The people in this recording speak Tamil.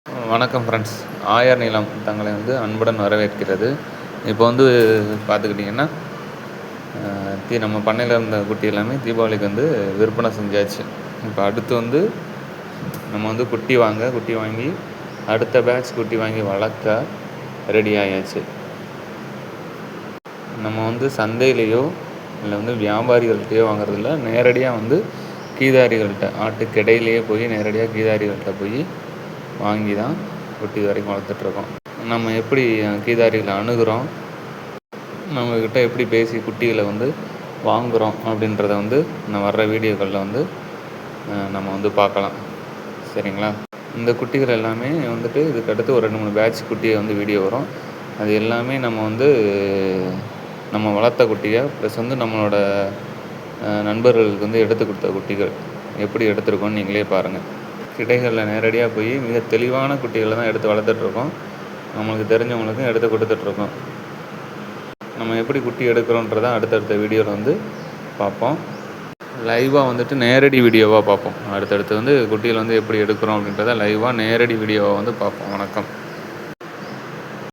வணக்கம் ஃப்ரெண்ட்ஸ். ஆயர் நிலம் தங்களை அன்புடன் வரவேற்கிறது. இப்போ பார்த்துக்கிட்டிங்கன்னா, நம்ம பண்ணையில் இருந்த குட்டி எல்லாமே தீபாவளிக்கு விற்பனை செஞ்சாச்சு. இப்போ அடுத்து நம்ம குட்டி வாங்கி அடுத்த பேட்ச் குட்டி வாங்கி வளர்க்க ரெடி ஆயாச்சு. நம்ம சந்தையிலையோ இல்லை வியாபாரிகள்கிட்டையோ வாங்குறதில்ல, நேரடியாக கீதாரிகள்கிட்ட ஆட்டுக்கிடையிலேயே போய் நேரடியாக கீதாரிகள்கிட்ட போய் வாங்கி தான் குட்டி வரைக்கும் வளர்த்துட்ருக்கோம். நம்ம எப்படி கீதாரிகளை அணுகிறோம், நம்மக்கிட்ட எப்படி பேசி குட்டிகளை வாங்குகிறோம் அப்படின்றத நான் வர்ற வீடியோக்களில் நம்ம பார்க்கலாம். சரிங்களா? இந்த குட்டிகள் எல்லாமே இதுக்கடுத்து ஒரு 2-3 பேட்ச் குட்டியை வீடியோ வரும். அது எல்லாமே நம்ம வளர்த்த குட்டியை ப்ளஸ் நம்மளோட நண்பர்களுக்கு எடுத்து கொடுத்த குட்டிகள் எப்படி எடுத்துருக்கோன்னு நீங்களே பாருங்கள். கிடைகளில் நேரடியாக போய் மிக தெளிவான குட்டிகளை தான் எடுத்து வளர்த்துட்ருக்கோம். நம்மளுக்கு தெரிஞ்சவங்களுக்கும் எடுத்து கொடுத்துட்ருக்கோம். நம்ம எப்படி குட்டி எடுக்கிறோன்றதான் அடுத்தடுத்த வீடியோவில் பார்ப்போம். லைவாக நேரடி வீடியோவாக பார்ப்போம். அடுத்தடுத்து குட்டியில் எப்படி எடுக்கிறோம் அப்படின்றத லைவாக நேரடி வீடியோவாக பார்ப்போம். வணக்கம்.